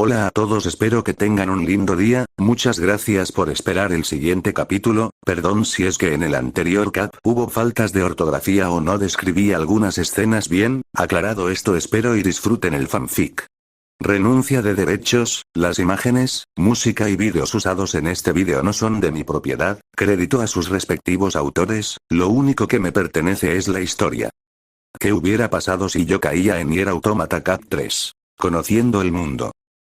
Hola a todos, espero que tengan un lindo día, muchas gracias por esperar el siguiente capítulo, perdón si es que en el anterior cap hubo faltas de ortografía o no describí algunas escenas bien, aclarado esto espero y disfruten el fanfic. Renuncia de derechos, las imágenes, música y vídeos usados en este vídeo no son de mi propiedad, crédito a sus respectivos autores, lo único que me pertenece es la historia. ¿Qué hubiera pasado si yo caía en Nier Automata Cap 3? Conociendo el mundo.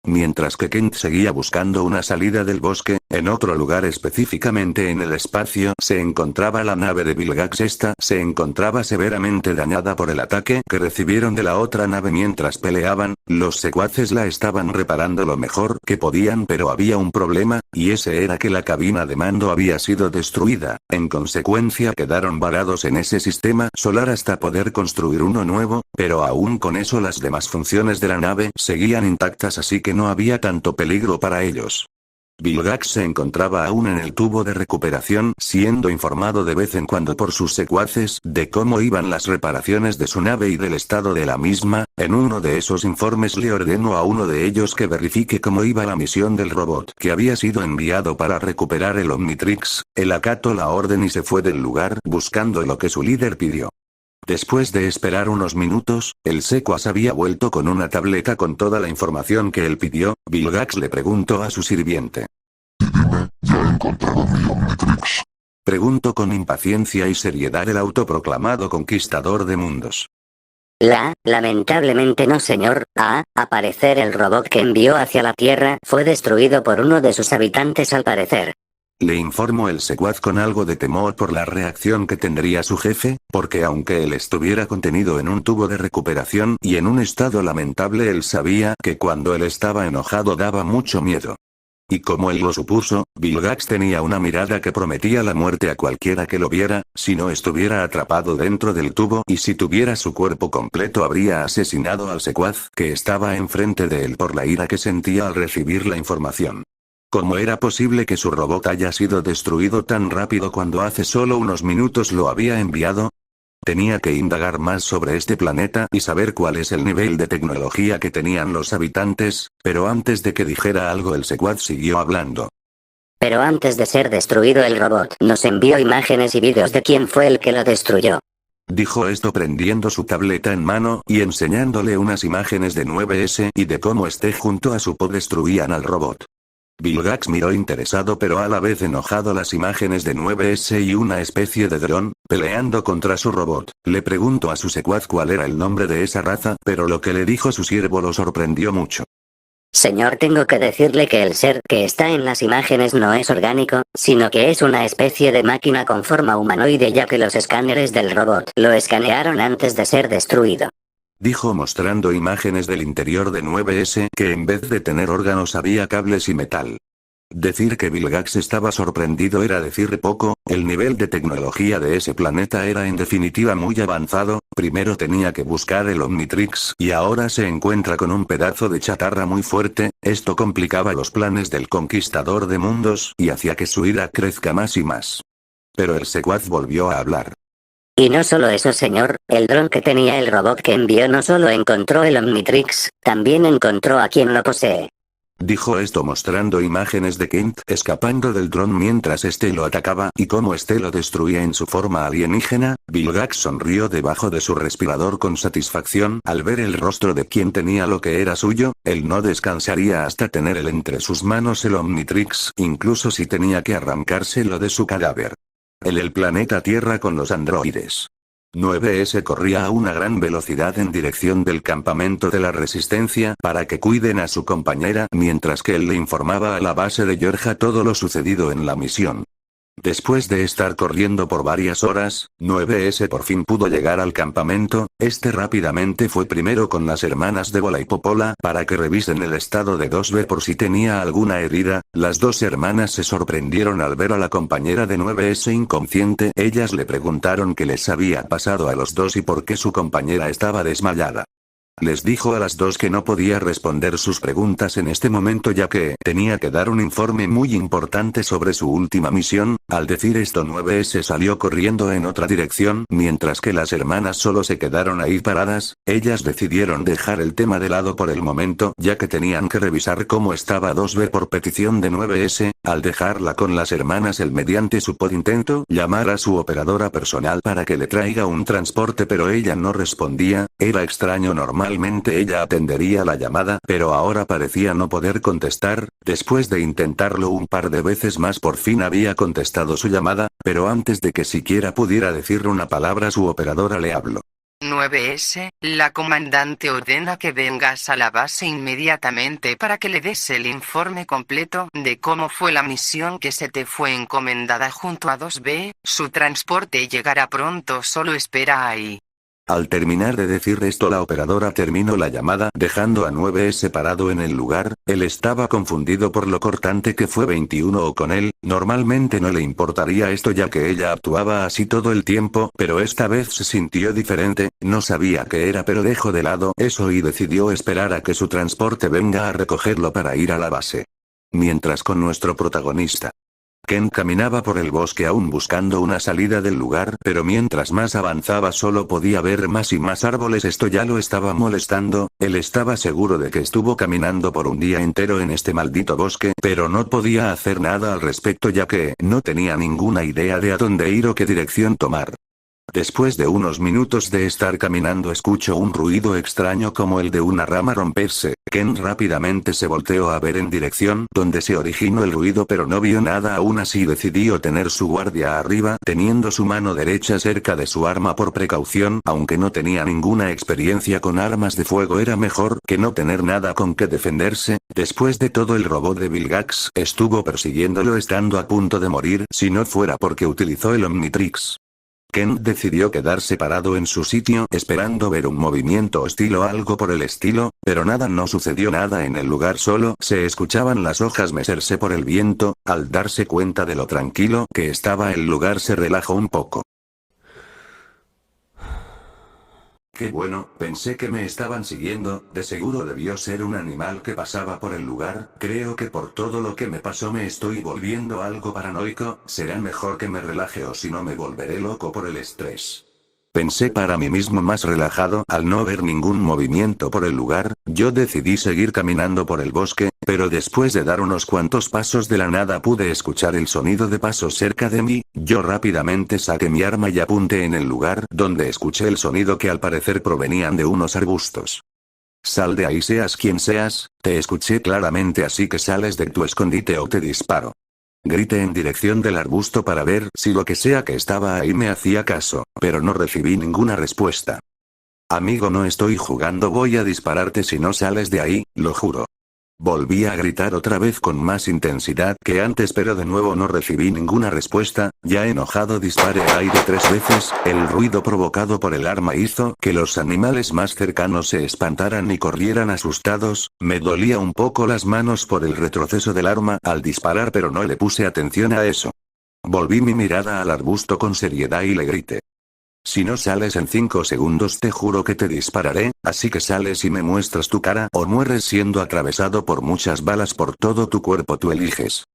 Mientras que Kent seguía buscando una salida del bosque, en otro lugar específicamente en el espacio se encontraba la nave de Vilgax. Esta se encontraba severamente dañada por el ataque que recibieron de la otra nave mientras peleaban, los secuaces la estaban reparando lo mejor que podían pero había un problema, y ese era que la cabina de mando había sido destruida, en consecuencia quedaron varados en ese sistema solar hasta poder construir uno nuevo, pero aún con eso las demás funciones de la nave seguían intactas así que no había tanto peligro para ellos. Vilgax se encontraba aún en el tubo de recuperación, siendo informado de vez en cuando por sus secuaces de cómo iban las reparaciones de su nave y del estado de la misma. En uno de esos informes le ordenó a uno de ellos que verifique cómo iba la misión del robot que había sido enviado para recuperar el Omnitrix. Él acató la orden y se fue del lugar buscando lo que su líder pidió. Después de esperar unos minutos, el secuaz había vuelto con una tableta con toda la información que él pidió. Vilgax le preguntó a su sirviente. Y dime, ¿ya he encontrado mi Omnitrix? Preguntó con impaciencia y seriedad el autoproclamado conquistador de mundos. Lamentablemente no señor, parecer el robot que envió hacia la Tierra fue destruido por uno de sus habitantes al parecer. Le informó el secuaz con algo de temor por la reacción que tendría su jefe, porque aunque él estuviera contenido en un tubo de recuperación y en un estado lamentable él sabía que cuando él estaba enojado daba mucho miedo. Y como él lo supuso, Vilgax tenía una mirada que prometía la muerte a cualquiera que lo viera, si no estuviera atrapado dentro del tubo y si tuviera su cuerpo completo habría asesinado al secuaz que estaba enfrente de él por la ira que sentía al recibir la información. ¿Cómo era posible que su robot haya sido destruido tan rápido cuando hace solo unos minutos lo había enviado? Tenía que indagar más sobre este planeta y saber cuál es el nivel de tecnología que tenían los habitantes, pero antes de que dijera algo el secuaz siguió hablando. Pero antes de ser destruido el robot nos envió imágenes y vídeos de quién fue el que lo destruyó. Dijo esto prendiendo su tableta en mano y enseñándole unas imágenes de 9S y de cómo junto a su pod destruían al robot. Vilgax miró interesado pero a la vez enojado las imágenes de 9S y una especie de dron, peleando contra su robot. Le preguntó a su secuaz cuál era el nombre de esa raza, pero lo que le dijo su siervo lo sorprendió mucho. Señor, tengo que decirle que el ser que está en las imágenes no es orgánico, sino que es una especie de máquina con forma humanoide ya que los escáneres del robot lo escanearon antes de ser destruido. Dijo mostrando imágenes del interior de 9S que en vez de tener órganos había cables y metal. Decir que Vilgax estaba sorprendido era decir poco, el nivel de tecnología de ese planeta era en definitiva muy avanzado, primero tenía que buscar el Omnitrix y ahora se encuentra con un pedazo de chatarra muy fuerte, esto complicaba los planes del conquistador de mundos y hacía que su ira crezca más y más. Pero el secuaz volvió a hablar. Y no solo eso señor, el dron que tenía el robot que envió no solo encontró el Omnitrix, también encontró a quien lo posee. Dijo esto mostrando imágenes de Kent escapando del dron mientras lo atacaba y cómo lo destruía en su forma alienígena. Vilgax sonrió debajo de su respirador con satisfacción al ver el rostro de quien tenía lo que era suyo, él no descansaría hasta tener entre sus manos el Omnitrix, incluso si tenía que arrancárselo de su cadáver. El planeta Tierra con los androides. 9S corría a una gran velocidad en dirección del campamento de la Resistencia para que cuiden a su compañera mientras que él le informaba a la base de Georgia todo lo sucedido en la misión. Después de estar corriendo por varias horas, 9S por fin pudo llegar al campamento. Rápidamente fue primero con las hermanas de Bola y Popola para que revisen el estado de 2B por si tenía alguna herida. Las dos hermanas se sorprendieron al ver a la compañera de 9S inconsciente. Ellas le preguntaron qué les había pasado a los dos y por qué su compañera estaba desmayada. Les dijo a las dos que no podía responder sus preguntas en este momento ya que tenía que dar un informe muy importante sobre su última misión. Al decir esto 9S salió corriendo en otra dirección mientras que las hermanas solo se quedaron ahí paradas. Ellas decidieron dejar el tema de lado por el momento ya que tenían que revisar cómo estaba 2B por petición de 9S. Al dejarla con las hermanas el mediante supo intentó llamar a su operadora personal para que le traiga un transporte pero ella no respondía. Era extraño, normalmente ella atendería la llamada pero ahora parecía no poder contestar. Después de intentarlo un par de veces más por fin había contestado su llamada, pero antes de que siquiera pudiera decir una palabra su operadora le habló. 9S, la comandante ordena que vengas a la base inmediatamente para que le des el informe completo de cómo fue la misión que se te fue encomendada junto a 2B, su transporte llegará pronto, solo espera ahí. Al terminar de decir esto la operadora terminó la llamada dejando a 9S parado en el lugar. Él estaba confundido por lo cortante que fue 21 o con él. Normalmente no le importaría esto ya que ella actuaba así todo el tiempo, pero esta vez se sintió diferente. No sabía qué era pero dejó de lado eso y decidió esperar a que su transporte venga a recogerlo para ir a la base. Mientras con nuestro protagonista Ken caminaba por el bosque aún buscando una salida del lugar, pero mientras más avanzaba solo podía ver más y más árboles. Esto ya lo estaba molestando. Él estaba seguro de que estuvo caminando por un día entero en este maldito bosque, pero no podía hacer nada al respecto ya que no tenía ninguna idea de a dónde ir o qué dirección tomar. Después de unos minutos de estar caminando escuchó un ruido extraño como el de una rama romperse. Ken rápidamente se volteó a ver en dirección donde se originó el ruido pero no vio nada. Aún así decidió tener su guardia arriba teniendo su mano derecha cerca de su arma por precaución. Aunque no tenía ninguna experiencia con armas de fuego era mejor que no tener nada con que defenderse. Después de todo el robot de Vilgax estuvo persiguiéndolo estando a punto de morir si no fuera porque utilizó el Omnitrix. Ken decidió quedarse parado en su sitio esperando ver un movimiento hostil o algo por el estilo, pero no sucedió nada en el lugar, solo se escuchaban las hojas mecerse por el viento. Al darse cuenta de lo tranquilo que estaba el lugar se relajó un poco. Qué bueno, pensé que me estaban siguiendo, de seguro debió ser un animal que pasaba por el lugar. Creo que por todo lo que me pasó me estoy volviendo algo paranoico. Será mejor que me relaje o si no me volveré loco por el estrés. Pensé para mí mismo más relajado. Al no ver ningún movimiento por el lugar, yo decidí seguir caminando por el bosque, pero después de dar unos cuantos pasos de la nada pude escuchar el sonido de pasos cerca de mí. Yo rápidamente saqué mi arma y apunté en el lugar donde escuché el sonido que al parecer provenían de unos arbustos. Sal de ahí seas quien seas, te escuché claramente así que sales de tu escondite o te disparo. Grité en dirección del arbusto para ver si lo que sea que estaba ahí me hacía caso, pero no recibí ninguna respuesta. Amigo, no estoy jugando, voy a dispararte si no sales de ahí, lo juro. Volví a gritar otra vez con más intensidad que antes pero de nuevo no recibí ninguna respuesta. Ya enojado disparé al aire 3 veces. El ruido provocado por el arma hizo que los animales más cercanos se espantaran y corrieran asustados. Me dolía un poco las manos por el retroceso del arma al disparar pero no le puse atención a eso. Volví mi mirada al arbusto con seriedad y le grité. Si no sales en 5 segundos te juro que te dispararé, así que sales y me muestras tu cara o mueres siendo atravesado por muchas balas por todo tu cuerpo, tú eliges.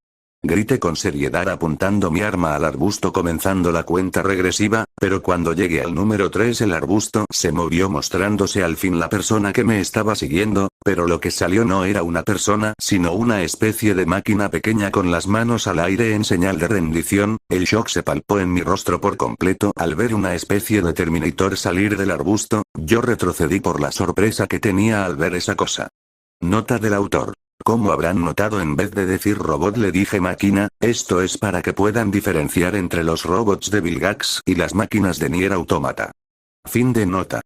Grité con seriedad apuntando mi arma al arbusto comenzando la cuenta regresiva, pero cuando llegué al número 3 el arbusto se movió mostrándose al fin la persona que me estaba siguiendo, pero lo que salió no era una persona sino una especie de máquina pequeña con las manos al aire en señal de rendición. El shock se palpó en mi rostro por completo al ver una especie de Terminator salir del arbusto. Yo retrocedí por la sorpresa que tenía al ver esa cosa. Nota del autor. ¿Cómo habrán notado en vez de decir robot le dije máquina? Esto es para que puedan diferenciar entre los robots de Vilgax y las máquinas de Nier Automata. Fin de nota.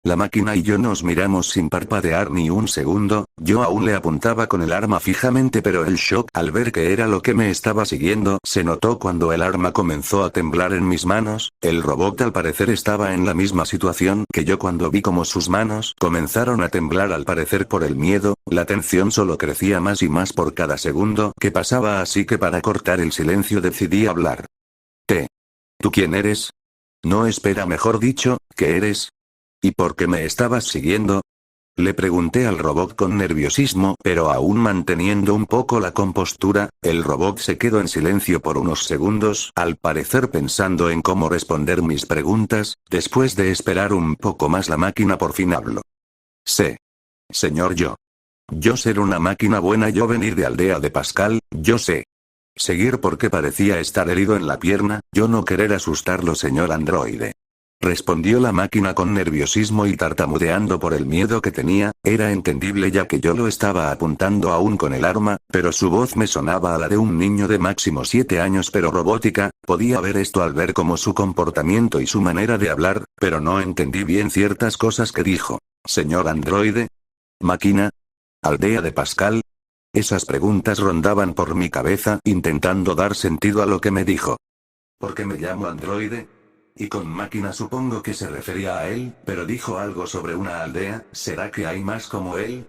La máquina y yo nos miramos sin parpadear ni un segundo. Yo aún le apuntaba con el arma fijamente pero el shock al ver que era lo que me estaba siguiendo se notó cuando el arma comenzó a temblar en mis manos. El robot al parecer estaba en la misma situación que yo cuando vi como sus manos comenzaron a temblar al parecer por el miedo. La tensión solo crecía más y más por cada segundo que pasaba, así que para cortar el silencio decidí hablar. ¿Tú quién eres? No, espera, mejor dicho, ¿qué eres? ¿Y por qué me estabas siguiendo? Le pregunté al robot con nerviosismo, pero aún manteniendo un poco la compostura. El robot se quedó en silencio por unos segundos, al parecer pensando en cómo responder mis preguntas. Después de esperar un poco más, la máquina por fin habló. Sé. Señor yo. Yo ser una máquina buena, yo venir de aldea de Pascal, yo sé. Seguir porque parecía estar herido en la pierna, yo no querer asustarlo, señor androide. Respondió la máquina con nerviosismo y tartamudeando por el miedo que tenía. Era entendible ya que yo lo estaba apuntando aún con el arma, pero su voz me sonaba a la de un niño de máximo 7 años pero robótica. Podía ver esto al ver como su comportamiento y su manera de hablar, pero no entendí bien ciertas cosas que dijo. Señor androide. Máquina. Aldea de Pascal. Esas preguntas rondaban por mi cabeza intentando dar sentido a lo que me dijo. ¿Por qué me llamo androide? Y con máquina supongo que se refería a él, pero dijo algo sobre una aldea. ¿Será que hay más como él?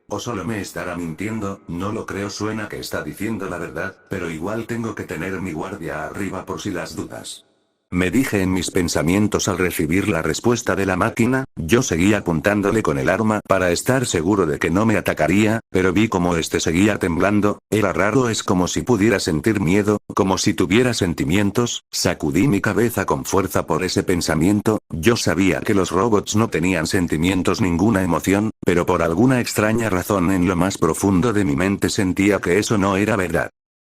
¿O solo me estará mintiendo? No lo creo, suena que está diciendo la verdad, pero igual tengo que tener mi guardia arriba por si las dudas. Me dije en mis pensamientos al recibir la respuesta de la máquina. Yo seguía apuntándole con el arma para estar seguro de que no me atacaría, pero vi como este seguía temblando. Era raro, es como si pudiera sentir miedo, como si tuviera sentimientos. Sacudí mi cabeza con fuerza por ese pensamiento. Yo sabía que los robots no tenían sentimientos, ninguna emoción, pero por alguna extraña razón en lo más profundo de mi mente sentía que eso no era verdad.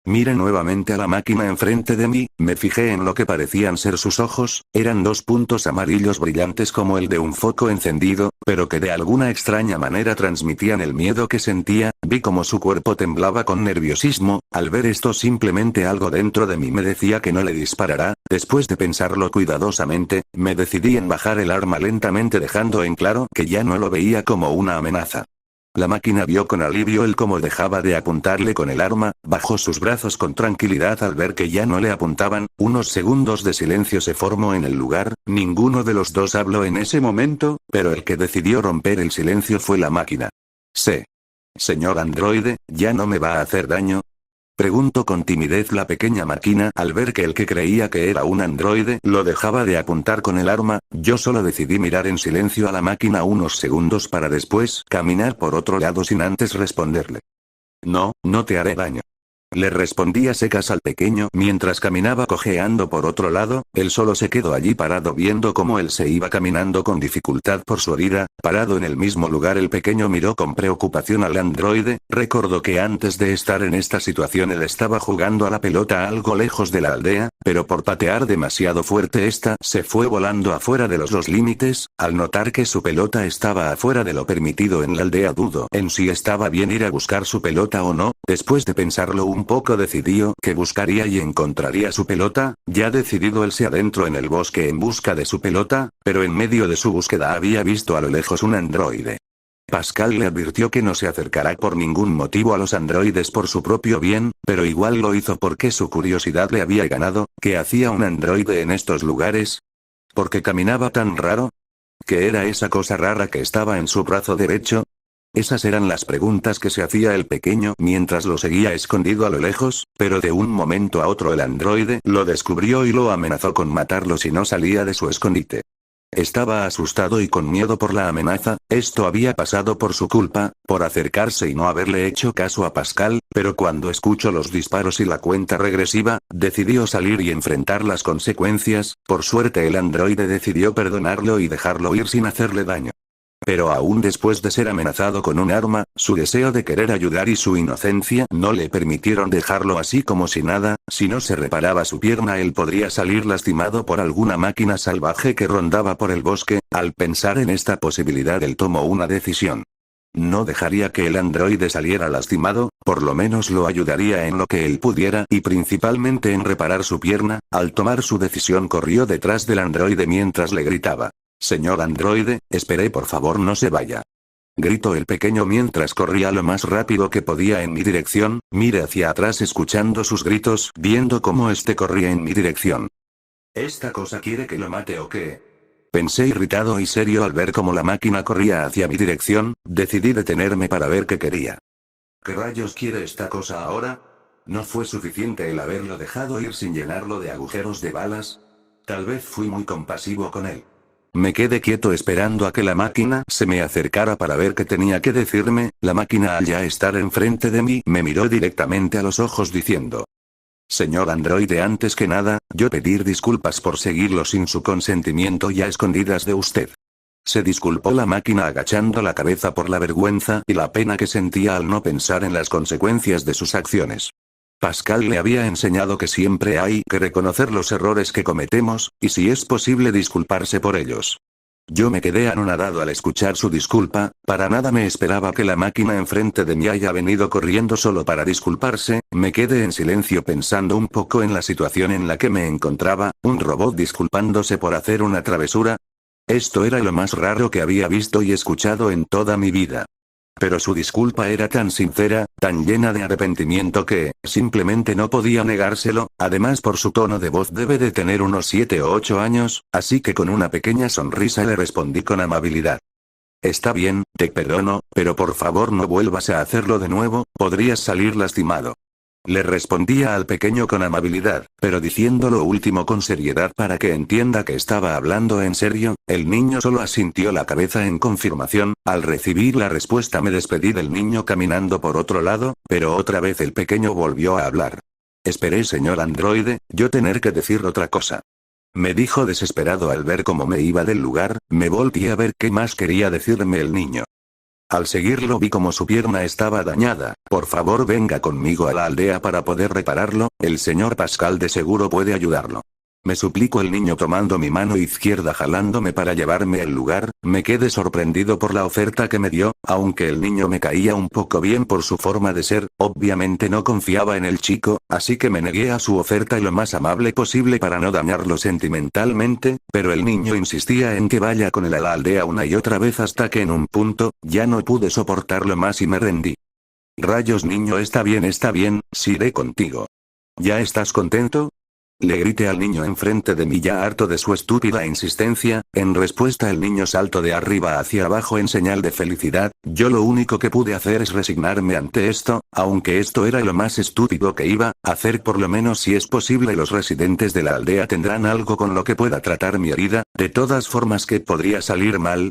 Miré nuevamente a la máquina enfrente de mí, me fijé en lo que parecían ser sus ojos. Eran 2 puntos amarillos brillantes como el de un foco encendido, pero que de alguna extraña manera transmitían el miedo que sentía. Vi como su cuerpo temblaba con nerviosismo. Al ver esto, simplemente algo dentro de mí me decía que no le disparará. Después de pensarlo cuidadosamente, me decidí en bajar el arma lentamente, dejando en claro que ya no lo veía como una amenaza. La máquina vio con alivio el cómo dejaba de apuntarle con el arma, bajó sus brazos con tranquilidad al ver que ya no le apuntaban. Unos segundos de silencio se formó en el lugar. Ninguno de los dos habló en ese momento, pero el que decidió romper el silencio fue la máquina. Sé. Señor androide, ¿ya no me va a hacer daño? Preguntó con timidez la pequeña máquina al ver que el que creía que era un androide lo dejaba de apuntar con el arma. Yo solo decidí mirar en silencio a la máquina unos segundos para después caminar por otro lado sin antes responderle. No, no te haré daño. Le respondí a secas al pequeño mientras caminaba cojeando por otro lado. Él solo se quedó allí parado viendo cómo él se iba caminando con dificultad por su herida. Parado en el mismo lugar, el pequeño miró con preocupación al androide. Recordó que antes de estar en esta situación él estaba jugando a la pelota algo lejos de la aldea, pero por patear demasiado fuerte esta se fue volando afuera de los límites. Al notar que su pelota estaba afuera de lo permitido en la aldea, dudó en si estaba bien ir a buscar su pelota o no. Después de pensarlo un poco, decidió que buscaría y encontraría su pelota. Ya decidido, él se adentró en el bosque en busca de su pelota, pero en medio de su búsqueda había visto a lo lejos un androide. Pascal le advirtió que no se acercará por ningún motivo a los androides por su propio bien, pero igual lo hizo porque su curiosidad le había ganado. ¿Qué hacía un androide en estos lugares? ¿Por qué caminaba tan raro? ¿Qué era esa cosa rara que estaba en su brazo derecho? Esas eran las preguntas que se hacía el pequeño mientras lo seguía escondido a lo lejos, pero de un momento a otro el androide lo descubrió y lo amenazó con matarlo si no salía de su escondite. Estaba asustado y con miedo por la amenaza. Esto había pasado por su culpa, por acercarse y no haberle hecho caso a Pascal, pero cuando escuchó los disparos y la cuenta regresiva, decidió salir y enfrentar las consecuencias. Por suerte el androide decidió perdonarlo y dejarlo ir sin hacerle daño. Pero aún después de ser amenazado con un arma, su deseo de querer ayudar y su inocencia no le permitieron dejarlo así como si nada. Si no se reparaba su pierna, él podría salir lastimado por alguna máquina salvaje que rondaba por el bosque. Al pensar en esta posibilidad, él tomó una decisión. No dejaría que el androide saliera lastimado, por lo menos lo ayudaría en lo que él pudiera y principalmente en reparar su pierna. Al tomar su decisión, corrió detrás del androide mientras le gritaba. Señor androide, espere, por favor, no se vaya. Gritó el pequeño mientras corría lo más rápido que podía en mi dirección. Miré hacia atrás escuchando sus gritos, viendo cómo este corría en mi dirección. ¿Esta cosa quiere que lo mate o qué? Pensé irritado y serio al ver cómo la máquina corría hacia mi dirección. Decidí detenerme para ver qué quería. ¿Qué rayos quiere esta cosa ahora? ¿No fue suficiente el haberlo dejado ir sin llenarlo de agujeros de balas? Tal vez fui muy compasivo con él. Me quedé quieto esperando a que la máquina se me acercara para ver qué tenía que decirme. La máquina, al ya estar enfrente de mí, me miró directamente a los ojos diciendo: Señor androide, antes que nada, yo pedir disculpas por seguirlo sin su consentimiento y a escondidas de usted. Se disculpó la máquina agachando la cabeza por la vergüenza y la pena que sentía al no pensar en las consecuencias de sus acciones. Pascal le había enseñado que siempre hay que reconocer los errores que cometemos, y si es posible disculparse por ellos. Yo me quedé anonadado al escuchar su disculpa, para nada me esperaba que la máquina enfrente de mí haya venido corriendo solo para disculparse. Me quedé en silencio pensando un poco en la situación en la que me encontraba, un robot disculpándose por hacer una travesura. Esto era lo más raro que había visto y escuchado en toda mi vida. Pero su disculpa era tan sincera, tan llena de arrepentimiento que, simplemente no podía negárselo. Además, por su tono de voz debe de tener unos 7 o 8 años, así que con una pequeña sonrisa le respondí con amabilidad: Está bien, te perdono, pero por favor no vuelvas a hacerlo de nuevo, podrías salir lastimado. Le respondía al pequeño con amabilidad, pero diciendo lo último con seriedad para que entienda que estaba hablando en serio. El niño solo asintió la cabeza en confirmación. Al recibir la respuesta me despedí del niño caminando por otro lado, pero otra vez el pequeño volvió a hablar. Esperé, señor androide, yo tener que decir otra cosa. Me dijo desesperado al ver cómo me iba del lugar. Me volteé a ver qué más quería decirme el niño. Al seguirlo vi como su pierna estaba dañada. Por favor, venga conmigo a la aldea para poder repararlo, el señor Pascal de seguro puede ayudarlo. Me suplicó el niño tomando mi mano izquierda jalándome para llevarme al lugar. Me quedé sorprendido por la oferta que me dio, aunque el niño me caía un poco bien por su forma de ser. Obviamente no confiaba en el chico, así que me negué a su oferta lo más amable posible para no dañarlo sentimentalmente, pero el niño insistía en que vaya con él a la aldea una y otra vez hasta que en un punto, ya no pude soportarlo más y me rendí. Rayos niño, está bien, sí iré contigo. ¿Ya estás contento? Le grité al niño enfrente de mí ya harto de su estúpida insistencia. En respuesta el niño saltó de arriba hacia abajo en señal de felicidad. Yo lo único que pude hacer es resignarme ante esto, aunque esto era lo más estúpido que iba a hacer. Por lo menos si es posible los residentes de la aldea tendrán algo con lo que pueda tratar mi herida. De todas formas, ¿qué podría salir mal?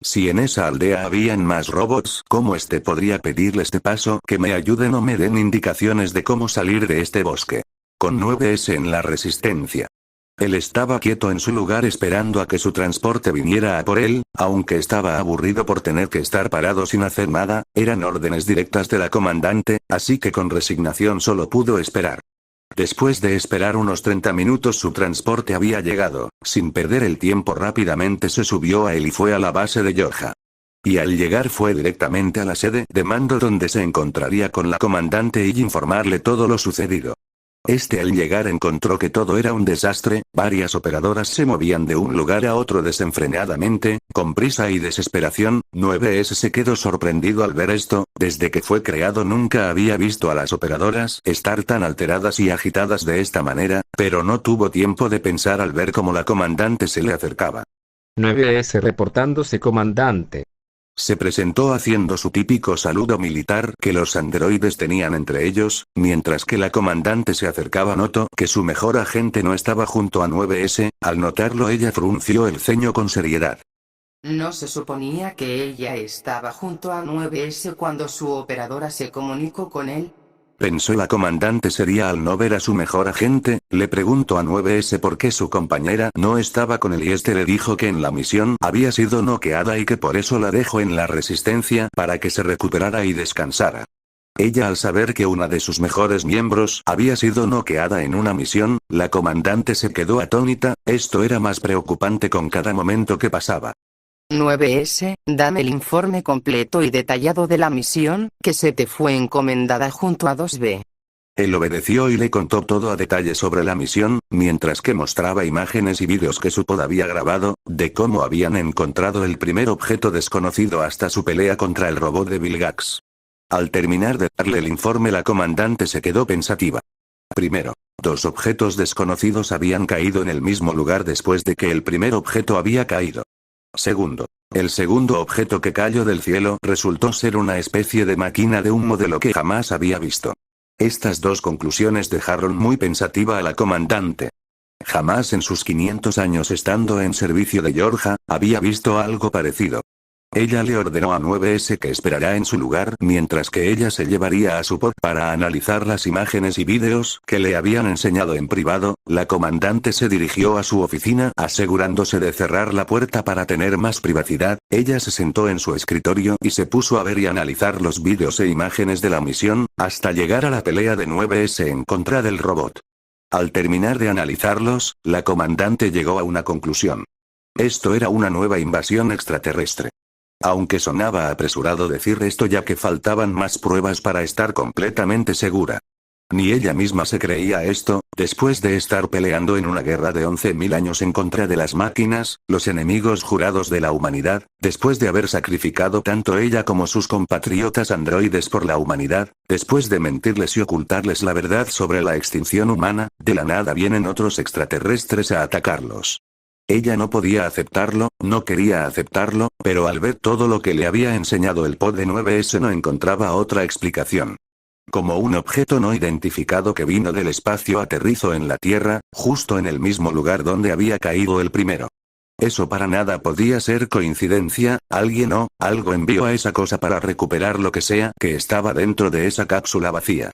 Si en esa aldea habían más robots como este, podría pedirles de paso que me ayuden o me den indicaciones de cómo salir de este bosque. Con 9S en la resistencia. Él estaba quieto en su lugar esperando a que su transporte viniera a por él, aunque estaba aburrido por tener que estar parado sin hacer nada. Eran órdenes directas de la comandante, así que con resignación solo pudo esperar. Después de esperar unos 30 minutos su transporte había llegado. Sin perder el tiempo rápidamente se subió a él y fue a la base de Yoja. Y al llegar fue directamente a la sede de mando donde se encontraría con la comandante y informarle todo lo sucedido. Al llegar encontró que todo era un desastre. Varias operadoras se movían de un lugar a otro desenfrenadamente, con prisa y desesperación. 9S se quedó sorprendido al ver esto. Desde que fue creado nunca había visto a las operadoras estar tan alteradas y agitadas de esta manera, pero no tuvo tiempo de pensar al ver cómo la comandante se le acercaba. 9S reportándose, comandante. Se presentó haciendo su típico saludo militar que los androides tenían entre ellos. Mientras que la comandante se acercaba, notó que su mejor agente no estaba junto a 9S. Al notarlo, ella frunció el ceño con seriedad. ¿No se suponía que ella estaba junto a 9S cuando su operadora se comunicó con él? Pensó la comandante seria al no ver a su mejor agente. Le preguntó a 9S por qué su compañera no estaba con él y este le dijo que en la misión había sido noqueada y que por eso la dejó en la resistencia para que se recuperara y descansara. Ella, al saber que una de sus mejores miembros había sido noqueada en una misión, la comandante se quedó atónita. Esto era más preocupante con cada momento que pasaba. 9S, dame el informe completo y detallado de la misión que se te fue encomendada junto a 2B. Él obedeció y le contó todo a detalle sobre la misión, mientras que mostraba imágenes y vídeos que su pod había grabado, de cómo habían encontrado el primer objeto desconocido hasta su pelea contra el robot de Vilgax. Al terminar de darle el informe, la comandante se quedó pensativa. Primero, 2 objetos desconocidos habían caído en el mismo lugar después de que el primer objeto había caído. Segundo, el segundo objeto que cayó del cielo resultó ser una especie de máquina de un modelo que jamás había visto. Estas 2 conclusiones dejaron muy pensativa a la comandante. Jamás en sus 500 años estando en servicio de Georgia, había visto algo parecido. Ella le ordenó a 9S que esperará en su lugar mientras que ella se llevaría a su pod para analizar las imágenes y vídeos que le habían enseñado en privado. La comandante se dirigió a su oficina asegurándose de cerrar la puerta para tener más privacidad. Ella se sentó en su escritorio y se puso a ver y analizar los vídeos e imágenes de la misión, hasta llegar a la pelea de 9S en contra del robot. Al terminar de analizarlos, la comandante llegó a una conclusión. Esto era una nueva invasión extraterrestre. Aunque sonaba apresurado decir esto ya que faltaban más pruebas para estar completamente segura. Ni ella misma se creía esto, después de estar peleando en una guerra de 11.000 años en contra de las máquinas, los enemigos jurados de la humanidad, después de haber sacrificado tanto ella como sus compatriotas androides por la humanidad, después de mentirles y ocultarles la verdad sobre la extinción humana, de la nada vienen otros extraterrestres a atacarlos. Ella no podía aceptarlo, no quería aceptarlo, pero al ver todo lo que le había enseñado el pod de 9S no encontraba otra explicación. Como un objeto no identificado que vino del espacio aterrizó en la Tierra, justo en el mismo lugar donde había caído el primero. Eso para nada podía ser coincidencia, alguien o algo envió a esa cosa para recuperar lo que sea que estaba dentro de esa cápsula vacía.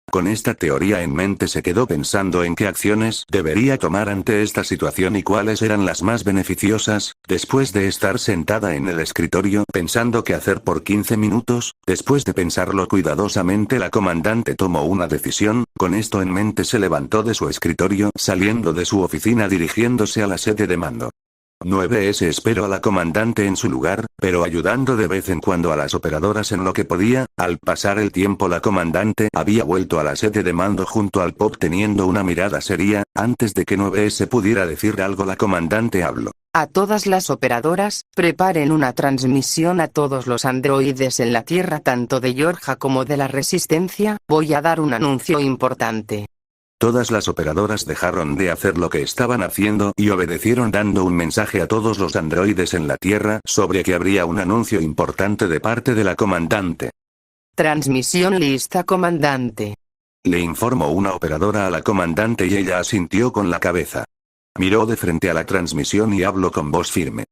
Con esta teoría en mente se quedó pensando en qué acciones debería tomar ante esta situación y cuáles eran las más beneficiosas. Después de estar sentada en el escritorio pensando qué hacer por 15 minutos, después de pensarlo cuidadosamente la comandante tomó una decisión. Con esto en mente se levantó de su escritorio saliendo de su oficina dirigiéndose a la sede de mando. 9S esperó a la comandante en su lugar, pero ayudando de vez en cuando a las operadoras en lo que podía. Al pasar el tiempo la comandante había vuelto a la sede de mando junto al pod teniendo una mirada seria. Antes de que 9S pudiera decir algo la comandante habló. A todas las operadoras, preparen una transmisión a todos los androides en la Tierra tanto de Georgia como de la Resistencia. Voy a dar un anuncio importante. Todas las operadoras dejaron de hacer lo que estaban haciendo y obedecieron dando un mensaje a todos los androides en la Tierra sobre que habría un anuncio importante de parte de la comandante. Transmisión lista, comandante. Le informó una operadora a la comandante y ella asintió con la cabeza. Miró de frente a la transmisión y habló con voz firme.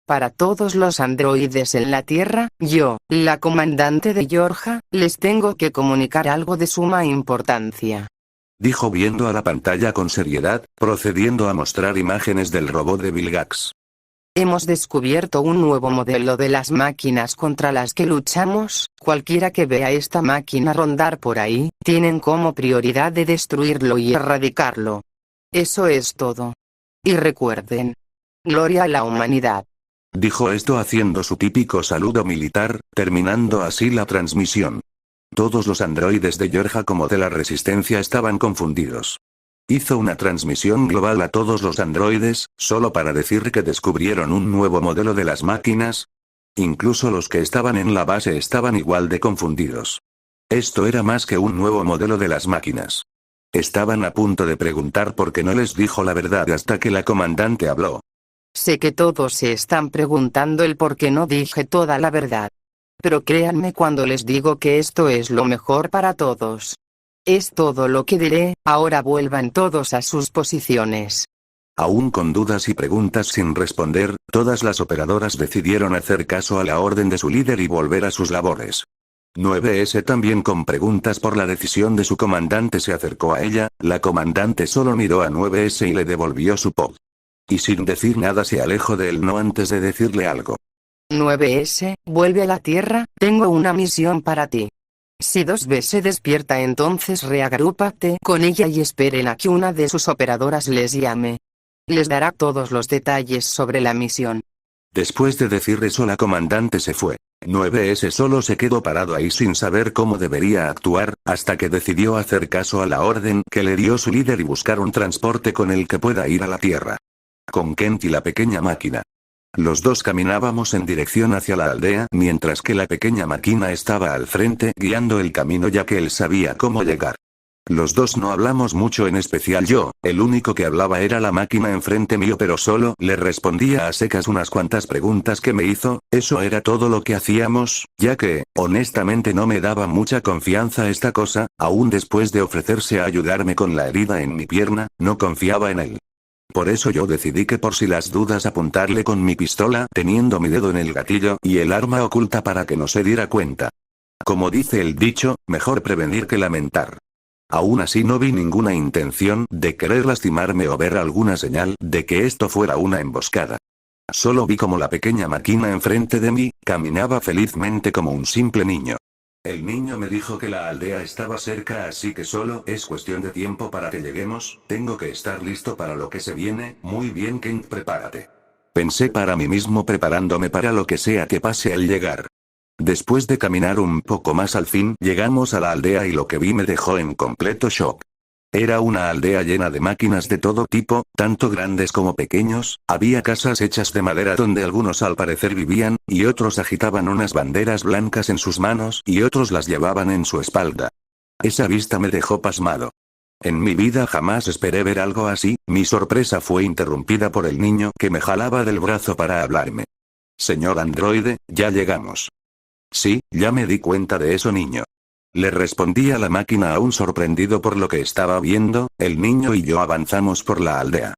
Para todos los androides en la Tierra, yo, la comandante de Georgia, les tengo que comunicar algo de suma importancia. Dijo viendo a la pantalla con seriedad, procediendo a mostrar imágenes del robot de Vilgax. Hemos descubierto un nuevo modelo de las máquinas contra las que luchamos. Cualquiera que vea esta máquina rondar por ahí, tienen como prioridad de destruirlo y erradicarlo. Eso es todo. Y recuerden. Gloria a la humanidad. Dijo esto haciendo su típico saludo militar, terminando así la transmisión. Todos los androides de Georgia como de la Resistencia estaban confundidos. Hizo una transmisión global a todos los androides, solo para decir que descubrieron un nuevo modelo de las máquinas. Incluso los que estaban en la base estaban igual de confundidos. Esto era más que un nuevo modelo de las máquinas. Estaban a punto de preguntar por qué no les dijo la verdad hasta que la comandante habló. Sé que todos se están preguntando el por qué no dije toda la verdad. Pero créanme cuando les digo que esto es lo mejor para todos. Es todo lo que diré. Ahora vuelvan todos a sus posiciones. Aún con dudas y preguntas sin responder, todas las operadoras decidieron hacer caso a la orden de su líder y volver a sus labores. 9S también con preguntas por la decisión de su comandante se acercó a ella. La comandante solo miró a 9S y le devolvió su pod. Y sin decir nada se alejó de él no antes de decirle algo. 9S, vuelve a la Tierra, tengo una misión para ti. Si 2B se despierta entonces reagrúpate con ella y esperen a que una de sus operadoras les llame. Les dará todos los detalles sobre la misión. Después de decir eso la comandante se fue. 9S solo se quedó parado ahí sin saber cómo debería actuar, hasta que decidió hacer caso a la orden que le dio su líder y buscar un transporte con el que pueda ir a la Tierra. Con Kent y la pequeña máquina. Los dos caminábamos en dirección hacia la aldea mientras que la pequeña máquina estaba al frente guiando el camino ya que él sabía cómo llegar. Los dos no hablamos mucho, en especial yo, el único que hablaba era la máquina enfrente mío, pero solo le respondía a secas unas cuantas preguntas que me hizo. Eso era todo lo que hacíamos, ya que, honestamente no me daba mucha confianza esta cosa, aún después de ofrecerse a ayudarme con la herida en mi pierna, no confiaba en él. Por eso yo decidí que por si las dudas apuntarle con mi pistola teniendo mi dedo en el gatillo y el arma oculta para que no se diera cuenta. Como dice el dicho, mejor prevenir que lamentar. Aún así no vi ninguna intención de querer lastimarme o ver alguna señal de que esto fuera una emboscada. Solo vi como la pequeña máquina enfrente de mí caminaba felizmente como un simple niño. El niño me dijo que la aldea estaba cerca, así que solo es cuestión de tiempo para que lleguemos. Tengo que estar listo para lo que se viene. Muy bien, Kent, prepárate. Pensé para mí mismo preparándome para lo que sea que pase al llegar. Después de caminar un poco más al fin llegamos a la aldea y lo que vi me dejó en completo shock. Era una aldea llena de máquinas de todo tipo, tanto grandes como pequeños, había casas hechas de madera donde algunos al parecer vivían, y otros agitaban unas banderas blancas en sus manos y otros las llevaban en su espalda. Esa vista me dejó pasmado. En mi vida jamás esperé ver algo así. Mi sorpresa fue interrumpida por el niño que me jalaba del brazo para hablarme. Señor androide, ya llegamos. Sí, ya me di cuenta de eso, niño. Le respondí a la máquina aún sorprendido por lo que estaba viendo. El niño y yo avanzamos por la aldea.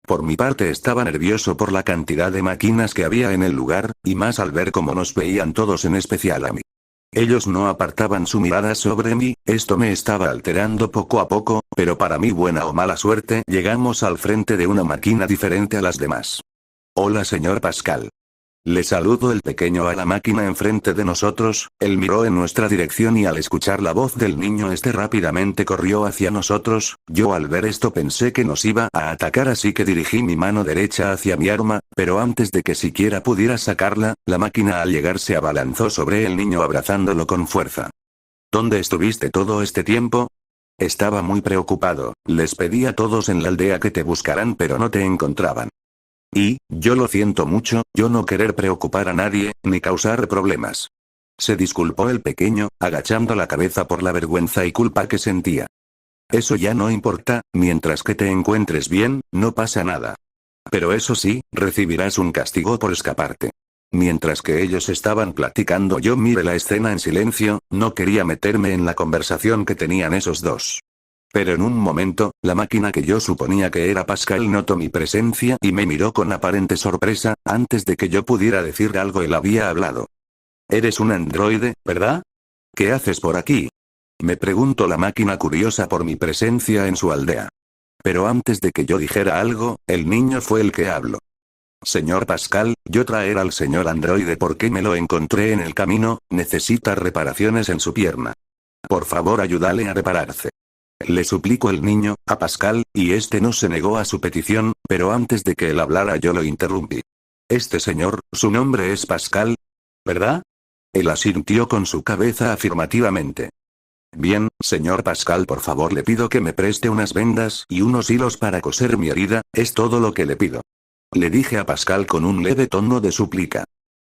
Por mi parte estaba nervioso por la cantidad de máquinas que había en el lugar, y más al ver cómo nos veían todos, en especial a mí. Ellos no apartaban su mirada sobre mí, esto me estaba alterando poco a poco, pero para mi buena o mala suerte llegamos al frente de una máquina diferente a las demás. Hola, señor Pascal. Le saludó el pequeño a la máquina enfrente de nosotros. Él miró en nuestra dirección y al escuchar la voz del niño rápidamente corrió hacia nosotros. Yo al ver esto pensé que nos iba a atacar, así que dirigí mi mano derecha hacia mi arma, pero antes de que siquiera pudiera sacarla, la máquina al llegar se abalanzó sobre el niño abrazándolo con fuerza. ¿Dónde estuviste todo este tiempo? Estaba muy preocupado. Les pedí a todos en la aldea que te buscaran pero no te encontraban. Y, yo lo siento mucho, yo no querer preocupar a nadie, ni causar problemas. Se disculpó el pequeño, agachando la cabeza por la vergüenza y culpa que sentía. Eso ya no importa, mientras que te encuentres bien, no pasa nada. Pero eso sí, recibirás un castigo por escaparte. Mientras que ellos estaban platicando yo miré la escena en silencio, no quería meterme en la conversación que tenían esos dos. Pero en un momento, la máquina que yo suponía que era Pascal notó mi presencia y me miró con aparente sorpresa. Antes de que yo pudiera decir algo él había hablado. Eres un androide, ¿verdad? ¿Qué haces por aquí? Me preguntó la máquina curiosa por mi presencia en su aldea. Pero antes de que yo dijera algo, el niño fue el que habló. Señor Pascal, yo traer al señor androide porque me lo encontré en el camino, necesita reparaciones en su pierna. Por favor ayúdale a repararse. Le suplicó el niño a Pascal, y este no se negó a su petición, pero antes de que él hablara yo lo interrumpí. Este señor, su nombre es Pascal, ¿verdad? Él asintió con su cabeza afirmativamente. Bien, señor Pascal, por favor le pido que me preste unas vendas y unos hilos para coser mi herida, es todo lo que le pido. Le dije a Pascal con un leve tono de súplica.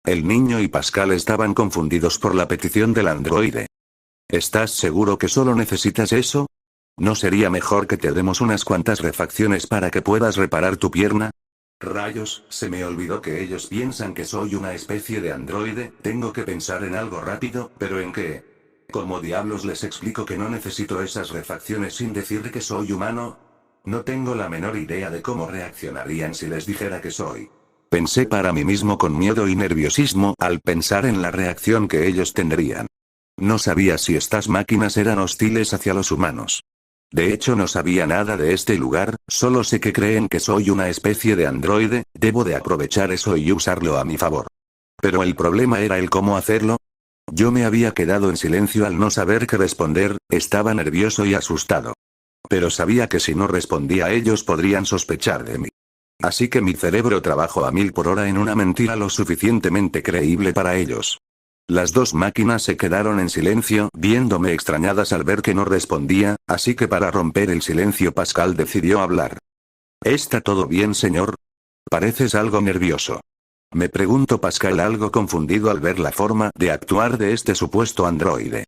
El niño y Pascal estaban confundidos por la petición del androide. ¿Estás seguro que solo necesitas eso? ¿No sería mejor que te demos unas cuantas refacciones para que puedas reparar tu pierna? Rayos, se me olvidó que ellos piensan que soy una especie de androide. Tengo que pensar en algo rápido, ¿pero en qué? ¿Cómo diablos les explico que no necesito esas refacciones sin decir que soy humano? No tengo la menor idea de cómo reaccionarían si les dijera que soy. Pensé para mí mismo con miedo y nerviosismo al pensar en la reacción que ellos tendrían. No sabía si estas máquinas eran hostiles hacia los humanos. De hecho no sabía nada de este lugar, solo sé que creen que soy una especie de androide, debo de aprovechar eso y usarlo a mi favor. Pero el problema era el cómo hacerlo. Yo me había quedado en silencio al no saber qué responder, estaba nervioso y asustado. Pero sabía que si no respondía ellos podrían sospechar de mí. Así que mi cerebro trabajó a 1000 por hora en una mentira lo suficientemente creíble para ellos. Las dos máquinas se quedaron en silencio, viéndome extrañadas al ver que no respondía, así que para romper el silencio Pascal decidió hablar. ¿Está todo bien, señor? Pareces algo nervioso. Me preguntó Pascal algo confundido al ver la forma de actuar de este supuesto androide.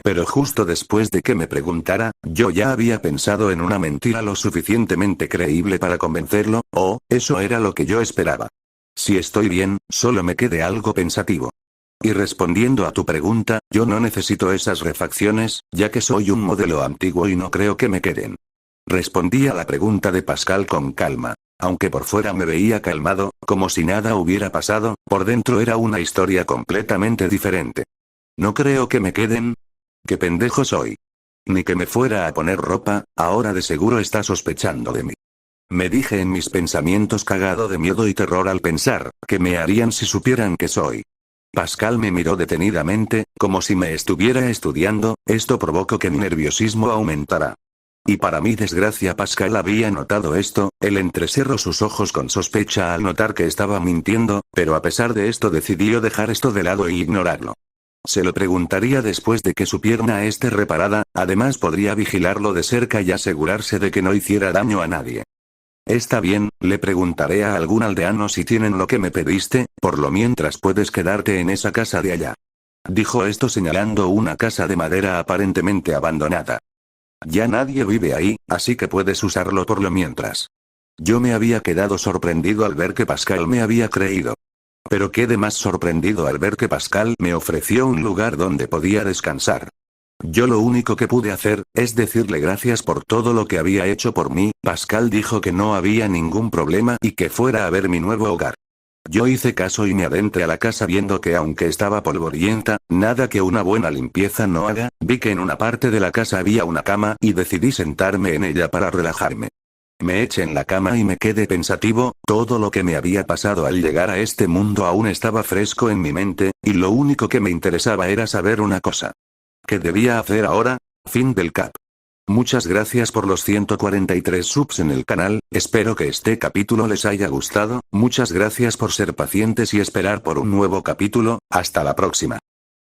Pero justo después de que me preguntara, yo ya había pensado en una mentira lo suficientemente creíble para convencerlo, eso era lo que yo esperaba. Si estoy bien, solo me quedé algo pensativo. Y respondiendo a tu pregunta, yo no necesito esas refacciones, ya que soy un modelo antiguo y no creo que me queden. Respondí a la pregunta de Pascal con calma. Aunque por fuera me veía calmado, como si nada hubiera pasado, por dentro era una historia completamente diferente. No creo que me queden. ¿Qué pendejo soy? Ni que me fuera a poner ropa, ahora de seguro está sospechando de mí. Me dije en mis pensamientos cagado de miedo y terror al pensar, ¿qué me harían si supieran que soy? Pascal me miró detenidamente, como si me estuviera estudiando, esto provocó que mi nerviosismo aumentara. Y para mi desgracia Pascal había notado esto, él entrecerró sus ojos con sospecha al notar que estaba mintiendo, pero a pesar de esto decidió dejar esto de lado e ignorarlo. Se lo preguntaría después de que su pierna esté reparada, además podría vigilarlo de cerca y asegurarse de que no hiciera daño a nadie. Está bien, le preguntaré a algún aldeano si tienen lo que me pediste, por lo mientras puedes quedarte en esa casa de allá. Dijo esto señalando una casa de madera aparentemente abandonada. Ya nadie vive ahí, así que puedes usarlo por lo mientras. Yo me había quedado sorprendido al ver que Pascal me había creído. Pero quedé más sorprendido al ver que Pascal me ofreció un lugar donde podía descansar. Yo lo único que pude hacer, es decirle gracias por todo lo que había hecho por mí. Pascal dijo que no había ningún problema y que fuera a ver mi nuevo hogar. Yo hice caso y me adentré a la casa viendo que aunque estaba polvorienta, nada que una buena limpieza no haga, vi que en una parte de la casa había una cama y decidí sentarme en ella para relajarme. Me eché en la cama y me quedé pensativo, todo lo que me había pasado al llegar a este mundo aún estaba fresco en mi mente, y lo único que me interesaba era saber una cosa. ¿Qué debía hacer ahora? Fin del cap. Muchas gracias por los 143 subs en el canal, espero que este capítulo les haya gustado, muchas gracias por ser pacientes y esperar por un nuevo capítulo, hasta la próxima.